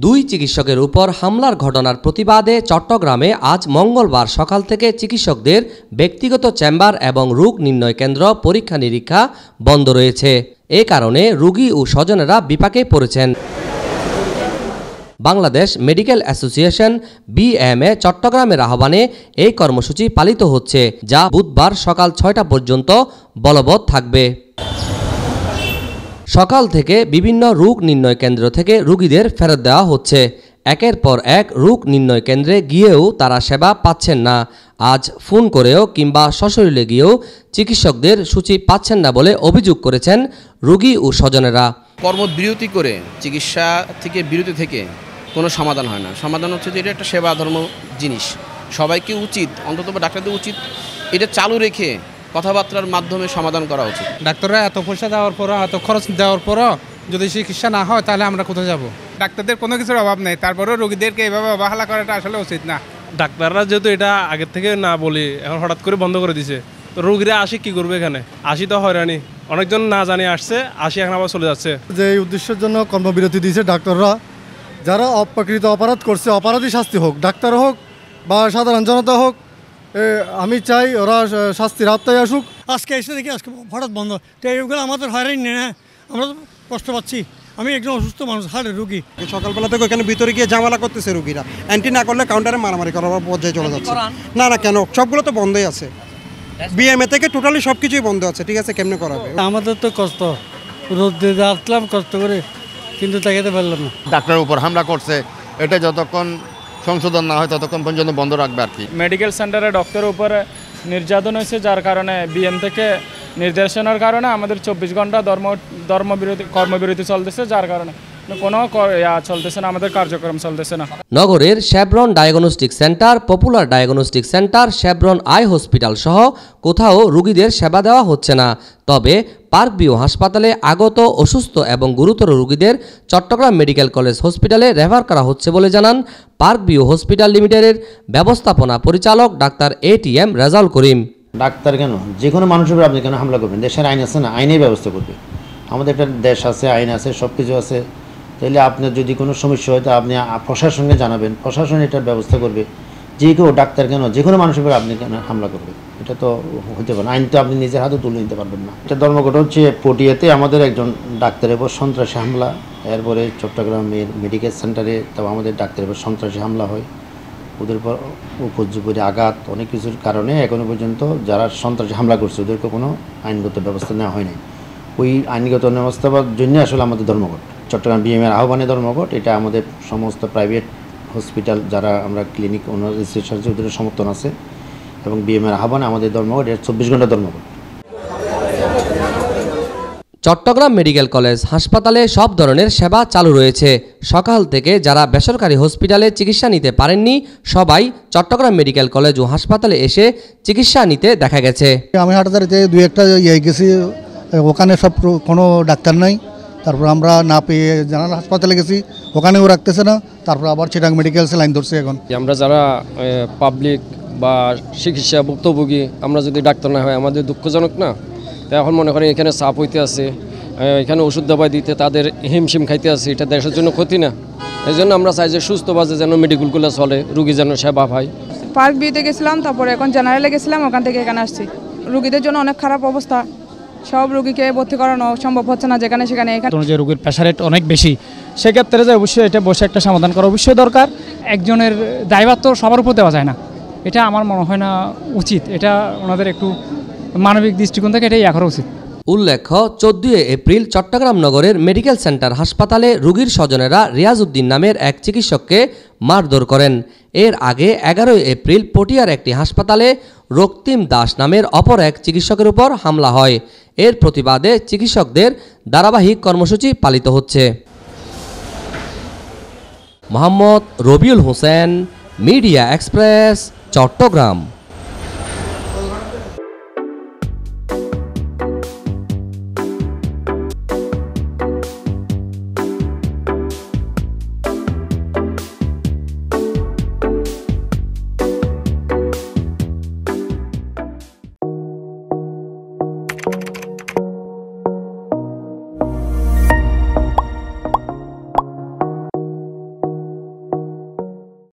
দুই চিকিৎসকের উপর হামলার ঘটনার প্রতিবাদে চট্টগ্রামে আজ মঙ্গলবার সকাল থেকে চিকিৎসকদের ব্যক্তিগত চেম্বার এবং রোগ নির্ণয় কেন্দ্র পরীক্ষা নিরীক্ষা বন্ধ রয়েছে। এ কারণে রোগী ও স্বজনেরা বিপাকে পড়েছেন। বাংলাদেশ মেডিকেল অ্যাসোসিয়েশন BMA চট্টগ্রামের আহ্বানে এই কর্মসূচি পালিত হচ্ছে, যা বুধবার সকাল ৬টা পর্যন্ত বলবৎ থাকবে। সকাল থেকে বিভিন্ন রোগ নির্ণয় কেন্দ্র থেকে রোগীদের ফেরত দেওয়া হচ্ছে। একের পর এক রোগ নির্ণয় কেন্দ্রে গিয়েও তারা সেবা পাচ্ছেন না। আজ ফোন করেও কিংবা সশরীরে গিয়েও চিকিৎসকদের সূচি পাচ্ছেন না বলে অভিযোগ করেছেন রোগী ও স্বজনেরা। কর্মবিরতি করে চিকিৎসা থেকে বিরতি থেকে কোনো সমাধান হয় না। সমাধান হচ্ছে যে এটা একটা সেবা ধর্ম জিনিস, সবাইকে উচিত, অন্তত ডাক্তারদের উচিত এটা চালু রেখে কথাবার্তার মাধ্যমে সমাধান করা উচিত। ডাক্তাররা এত পয়সা দেওয়ার পরও, এত খরচ দেওয়ার পরও যদি চিকিৎসা না হয় তাহলে আমরা কোথায় যাব? ডাক্তারদের কোনো কিছুর অভাব নেই, তারপরেও রোগীদেরকে এভাবে অবহেলা করাটা আসলে উচিত না। ডাক্তাররা যেহেতু এটা আগের থেকে না বলি, এখন হঠাৎ করে বন্ধ করে দিছে, তো রোগীরা আসি কি করবে? এখানে আসি তো হয়রানি, অনেকজন না জানি আসছে, আসি এখন আবার চলে যাচ্ছে। যে এই উদ্দেশ্যের জন্য কর্মবিরতি দিয়েছে ডাক্তাররা, যারা অপ্রকৃত অপরাধ করছে অপরাধী শাস্তি হোক, ডাক্তার হোক বা সাধারণ জনতা হোক, আমি চাই ওরা শাস্তির আওতায় আসুক। আজকে এসে দেখি আজকে হঠাৎ বন্ধ, তো এইগুলো আমাদের হয়রানি নেই, আমরা তো কষ্ট পাচ্ছি। আমি একজন অসুস্থ মানুষ, হাড়ের রুগী। সকালবেলা থেকে ওখানে ভিতরে গিয়ে ঝামেলা করতেছে রুগীরা, অ্যান্টি না করলে কাউন্টারে মারামারি করার পর্যায়ে চলে যাচ্ছে। না কেন, সবগুলো তো বন্ধই আছে। BMA থেকে টোটালি সব কিছুই বন্ধ আছে। ঠিক আছে, কেমনে করাবে? আমাদের তো কষ্ট, রোদ দিয়ে আসলাম কষ্ট করে, কিন্তু তাকাতে পারলাম না। ডাক্তারের উপর হামলা করছে, এটা যতক্ষণ সংশোধন না হয় ততক্ষণ পর্যন্ত বন্ধ রাখবে আর কি। মেডিকেল সেন্টারে ডক্টরের উপরে নির্যাতন হয়েছে, যার কারণে BM থেকে নির্দেশনার কারণে আমাদের 24 ঘন্টা কর্মবিরতি চলতেছে, যার কারণে কোনো চলতেছে না, আমাদের কার্যক্রম চলতেছে না। নগরের Chevron diagnostic centre, popular diagnostic centre, Chevron eye hospital সহ কোথাও রোগীদের সেবা দেওয়া হচ্ছে না। তবে পার্ক ভিউ হাসপাতালে আগত অসুস্থ এবং গুরুতর রোগীদের চট্টগ্রাম মেডিকেল কলেজ হসপিটালে রেফার করা হচ্ছে বলে জানান পার্ক ভিউ হসপিটাল লিমিটেডের ব্যবস্থাপনা পরিচালক doctor ATM Rezaul Karim. Doctor কেন, যে কোনো মানুষের উপর আপনি কেন হামলা করবেন? দেশের আইন আছে না, আইনেই ব্যবস্থা করবে। আমাদের একটা দেশ আছে, আইন আছে, সব কিছু আছে। তাইলে আপনার যদি কোনো সমস্যা হয় তা আপনি প্রশাসনকে জানাবেন, প্রশাসন এটার ব্যবস্থা করবে। যে কেউ, ডাক্তার কেন, যে কোনো মানুষের উপর আপনি কেন হামলা করবে? এটা তো হতে পারে না, আইন তো আপনি নিজের হাতে তুলে নিতে পারবেন না। এটা ধর্মঘট হচ্ছে পটিয়াতে আমাদের একজন ডাক্তারের উপর সন্ত্রাসী হামলা, এরপরে চট্টগ্রামের মেডিকেল সেন্টারে তো আমাদের ডাক্তারের উপর সন্ত্রাসী হামলা হয়, ওদের উপর উপর্যুপরি আঘাত, অনেক কিছুর কারণে এখনো পর্যন্ত যারা সন্ত্রাসী হামলা করছে ওদেরকে কোনো আইনগত ব্যবস্থা নেওয়া হয় নাই। ওই আইনগত ব্যবস্থার জন্য আসলে আমাদের ধর্মঘট, চট্টগ্রাম BMA আহ্বানে ধর্মঘট। এটা আমাদের সমস্ত প্রাইভেট হসপিটাল যারা আমরা ক্লিনিক ওনার রেজিস্ট্রেশন আছে ওদের সমর্থন আছে, এবং BMA আহ্বানে আমাদের ধর্মঘট, এটা 24 ঘন্টা ধর্মঘট। চট্টগ্রাম মেডিকেল কলেজ হাসপাতালে সব ধরনের সেবা চালু রয়েছে। সকাল থেকে যারা বেসরকারি হসপিটালে চিকিৎসা নিতে পারেননি সবাই চট্টগ্রাম মেডিকেল কলেজ ও হাসপাতালে এসে চিকিৎসা নিতে দেখা গেছে। আমি হাটাদারিতে দুই একটা গেছি, ওখানে সব কোনো ডাক্তার নাই। তারপর আমরা না পেয়ে জেনারেল হাসপাতালে গেছি, ওখানেও রাখতেছে না। তারপর আবার চিটাং মেডিকেলসে লাইন ধরছে। এখন আমরা যারা পাবলিক বা চিকিৎসা ভুক্তভোগী, আমরা যদি ডাক্তার না হয় আমাদের দুঃখজনক না? এখন মনে করেন এখানে চাপ হইতে আছে, এখানে ওষুধ দবাই দিতে তাদের হিমশিম খাইতে আছে, এটা দেশের জন্য ক্ষতি না? এই জন্য আমরা চাই যে সুস্থভাবে যেন মেডিকেলগুলো চলে, রুগী যেন সেবা পায়। পার্ক ভিউতে গেছিলাম, তারপরে এখন জেনারেলে গেছিলাম, ওখান থেকে এখানে আসছি। রুগীদের জন্য অনেক খারাপ অবস্থা, সব রুগীকে ভর্তি করানো সম্ভব হচ্ছে না যেখানে সেখানে। যে রোগীর প্রেশার রেট অনেক বেশি, সেক্ষেত্রে যে অবশ্যই এটা বসে একটা সমাধান করা অবশ্যই দরকার। একজনের দায়ভার তো সবার উপর দেওয়া যায় না, এটা আমার মনে হয় না উচিত। এটা ওনাদের একটু মানবিক দৃষ্টিকোণ থেকে এটাই করা উচিত। উল্লেখ্য 14 এপ্রিল চট্টগ্রাম নগরের মেডিকেল সেন্টার হাসপাতালে রোগীর স্বজনেরা রিয়াজ উদ্দিন নামের এক চিকিৎসককে মারধর করেন। এর আগে 11 এপ্রিল পটিয়ার একটি হাসপাতালে রক্তিম দাস নামের অপর এক চিকিৎসকের উপর হামলা হয়। এর প্রতিবাদে চিকিৎসকদের ধারাবাহিক কর্মসূচি পালিত হচ্ছে। Mohammad Rabiul Hossain, media express, Chittagong.